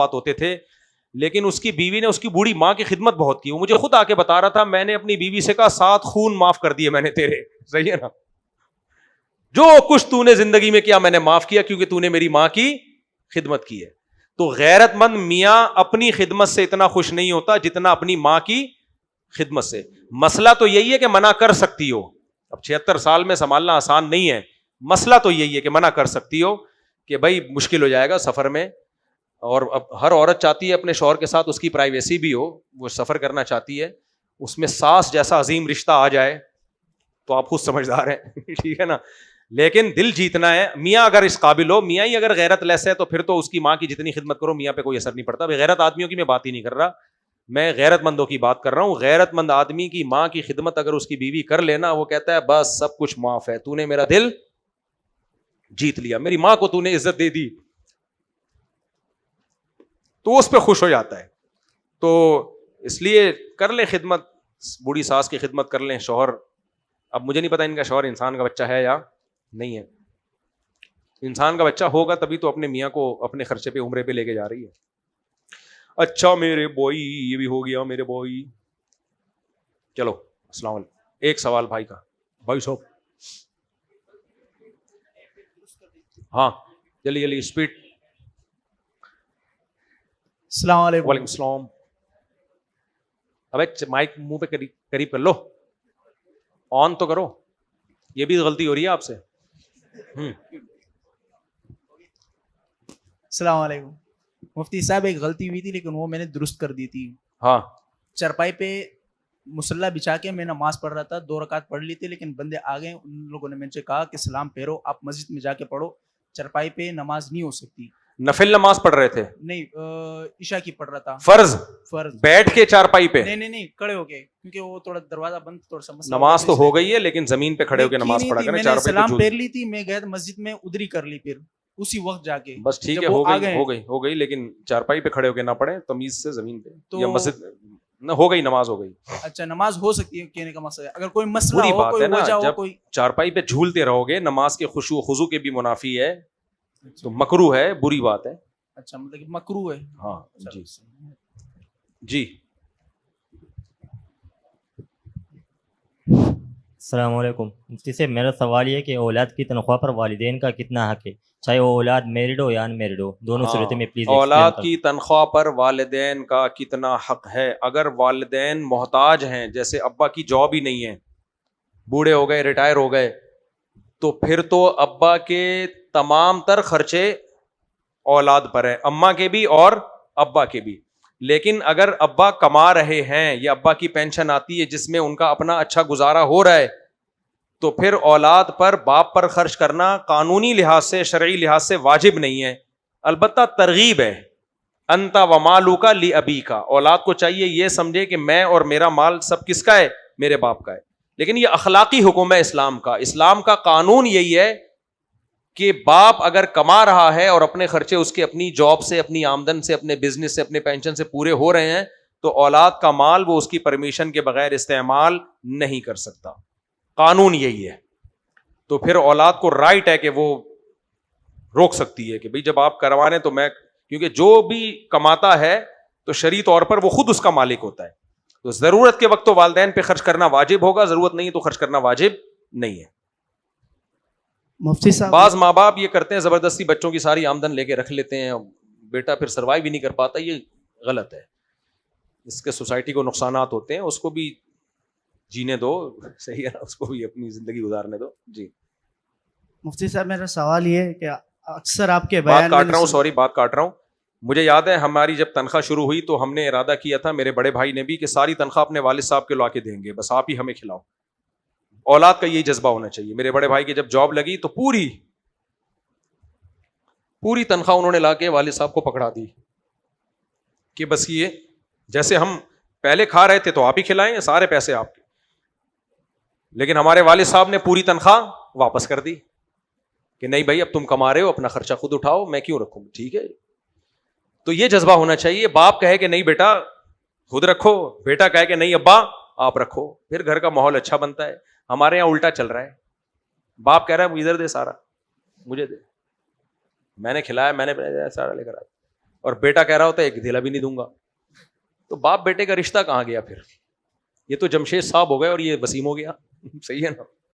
بات ہوتے تھے, لیکن اس کی بیوی نے اس کی بوڑھی ماں کی خدمت بہت کی. وہ مجھے خود آ کے بتا رہا تھا, میں نے اپنی بیوی سے کہا 7 خون معاف کر دیے میں نے تیرے, صحیح ہے نا, جو کچھ تو نے زندگی میں کیا میں نے معاف کیا کیونکہ تو نے میری ماں کی خدمت کی ہے. تو غیرت مند میاں اپنی خدمت سے اتنا خوش نہیں ہوتا جتنا اپنی ماں کی خدمت سے. مسئلہ تو یہی ہے کہ منع کر سکتی ہو, اب 76 سال میں سنبھالنا آسان نہیں ہے, مسئلہ تو یہی ہے کہ منع کر سکتی ہو کہ بھائی مشکل ہو جائے گا سفر میں. اور اب ہر عورت چاہتی ہے اپنے شوہر کے ساتھ اس کی پرائیویسی بھی ہو, وہ سفر کرنا چاہتی ہے, اس میں ساس جیسا عظیم رشتہ آ جائے تو آپ خود سمجھدار ہیں, ٹھیک ہے نا. لیکن دل جیتنا ہے. میاں اگر اس قابل ہو, میاں ہی اگر غیرت لیس ہے تو پھر تو اس کی ماں کی جتنی خدمت کرو میاں پہ کوئی اثر نہیں پڑتا. غیرت آدمیوں کی میں بات ہی نہیں کر رہا, میں غیرت مندوں کی بات کر رہا ہوں. غیرت مند آدمی کی ماں کی خدمت اگر اس کی بیوی کر لینا, وہ کہتا ہے بس سب کچھ معاف ہے, تو نے میرا دل جیت لیا, میری ماں کو تو نے عزت دے دی, تو اس پہ خوش ہو جاتا ہے. تو اس لیے کر لیں خدمت, بوڑھی ساس کی خدمت کر لیں. شوہر, اب مجھے نہیں پتا ان کا شوہر انسان کا بچہ ہے یا نہیں ہے. انسان کا بچہ ہوگا تبھی تو اپنے میاں کو اپنے خرچے پہ عمرے پہ لے کے جا رہی ہے. اچھا میرے بوئی, یہ بھی ہو گیا میرے بوئی. چلو السلام علیکم. ایک سوال بھائی کا, بھائی صاحب, ہاں جلدی جلدی اسپیڈ. السلام علیکم. وعلیکم السلام. ابے مائک منہ پہ قریب کر لو, آن تو کرو, یہ بھی غلطی ہو رہی ہے آپ سے. السلام علیکم. مفتی صاحب ایک غلطی ہوئی تھی لیکن وہ میں نے درست کر دی تھی. ہاں, چرپائی پہ مصلی بچھا کے میں نماز پڑھ رہا تھا, 2 رکعت پڑھ لی تھی, لیکن بندے آ گئے, ان لوگوں نے مجھ سے کہا کہ سلام پھیرو, آپ مسجد میں جا کے پڑھو, چرپائی پہ نماز نہیں ہو سکتی. نفل نماز پڑھ رہے تھے؟ نہیں, عشاء کی پڑھ رہا تھا. فرض فرض بیٹھ کے چارپائی پہ؟ نہیں کھڑے ہو کے, کیونکہ وہ تھوڑا دروازہ بند, تھوڑا سا مسئلہ. نماز تو ہو گئی ہے لیکن زمین پہ کھڑے ہو کے نماز پڑھا کریں, میں نے سلام پھیر لی تھی, میں گیا مسجد میں, ادھر ہی کر لی پھر اسی وقت جا کے. بس ٹھیک ہے, ہو گئی لیکن چارپائی پہ کھڑے ہو کے نہ پڑھیں, تمیز سے زمین پہ یا مسجد نہ. ہو گئی نماز, ہو گئی. اچھا نماز ہو سکتی ہے کہنے کا مقصد ہے. اگر کوئی مسئلہ بری ہو, بات کوئی ہے نا, وجہ ہو, جب کوئی چارپائی پہ جھولتے رہو گے نماز کے خشوع و خضوع کے بھی منافی ہے, تو مکروہ ہے, بری بات ہے. اچھا مطلب کہ مکروہ ہے. ہاں جی جی. السلام علیکم. مفتی سے میرا سوال یہ ہے کہ اولاد کی تنخواہ پر والدین کا کتنا حق ہے, چاہے وہ اولاد میرڈ ہو یا ان میرڈ ہو, دونوں صورتوں میں پلیز. اولاد کی تنخواہ پر والدین کا کتنا حق ہے؟ اگر والدین محتاج ہیں, جیسے ابا کی جاب ہی نہیں ہے, بوڑھے ہو گئے, ریٹائر ہو گئے, تو پھر تو ابا کے تمام تر خرچے اولاد پر ہے, اماں کے بھی اور ابا کے بھی. لیکن اگر ابا کما رہے ہیں یا ابا کی پینشن آتی ہے جس میں ان کا اپنا اچھا گزارا ہو رہا ہے, تو پھر اولاد پر باپ پر خرچ کرنا قانونی لحاظ سے, شرعی لحاظ سے واجب نہیں ہے. البتہ ترغیب ہے, انت ومالک لابیک, اولاد کو چاہیے یہ سمجھے کہ میں اور میرا مال سب کس کا ہے؟ میرے باپ کا ہے. لیکن یہ اخلاقی حکم ہے اسلام کا. اسلام کا قانون یہی ہے کہ باپ اگر کما رہا ہے اور اپنے خرچے اس کے اپنی جاب سے, اپنی آمدن سے, اپنے بزنس سے, اپنے پینشن سے پورے ہو رہے ہیں, تو اولاد کا مال وہ اس کی پرمیشن کے بغیر استعمال نہیں کر سکتا. قانون یہی ہے. تو پھر اولاد کو رائٹ ہے کہ وہ روک سکتی ہے کہ بھئی جب آپ کروانے تو میں, کیونکہ جو بھی کماتا ہے تو شرعی طور پر وہ خود اس کا مالک ہوتا ہے. تو ضرورت کے وقت تو والدین پہ خرچ کرنا واجب ہوگا, ضرورت نہیں تو خرچ کرنا واجب نہیں ہے. مفتی صاحب بعض ماں باپ یہ کرتے ہیں, زبردستی بچوں کی ساری آمدن لے کے رکھ لیتے ہیں, بیٹا پھر سروائیو بھی نہیں کر پاتا. یہ غلط ہے, اس کے سوسائٹی کو نقصانات ہوتے ہیں. اس کو بھی جینے دو, صحیح ہے نا, اس کو بھی اپنی زندگی گزارنے دو. جی مفتی صاحب میرا سوال یہ ہے کہ اکثر آپ کے بات کاٹ رہا ہوں, مجھے یاد ہے ہماری جب تنخواہ شروع ہوئی تو ہم نے ارادہ کیا تھا, میرے بڑے بھائی نے بھی, کہ ساری تنخواہ اپنے والد صاحب کے لا کے دیں گے, بس آپ ہی ہمیں کھلاؤ. اولاد کا یہی جذبہ ہونا چاہیے. میرے بڑے بھائی کی جب جاب لگی تو پوری تنخواہ انہوں نے لا کے والد صاحب کو پکڑا دی کہ بس یہ جیسے ہم پہلے کھا رہے تھے تو آپ ہی کھلائیں, سارے پیسے آپ کے. لیکن ہمارے والد صاحب نے پوری تنخواہ واپس کر دی کہ نہیں بھائی اب تم کما رہے ہو, اپنا خرچہ خود اٹھاؤ, میں کیوں رکھوں. ٹھیک ہے, تو یہ جذبہ ہونا چاہیے. باپ کہے کہ نہیں بیٹا خود رکھو, بیٹا کہے کہ نہیں ابا آپ رکھو, پھر گھر کا ماحول اچھا بنتا ہے. ہمارے یہاں الٹا چل رہا ہے, باپ کہہ رہا ہے ادھر دے, سارا مجھے دے, میں نے کھلایا, میں نے سارا لے کر آیا. اور بیٹا کہہ رہا ہوتا ہے ایک گدھیلا بھی نہیں دوں گا. تو باپ بیٹے کا رشتہ کہاں گیا پھر؟ یہ تو جمشید صاحب ہو گئے اور یہ وسیم ہو گیا. صحیح ہے نا.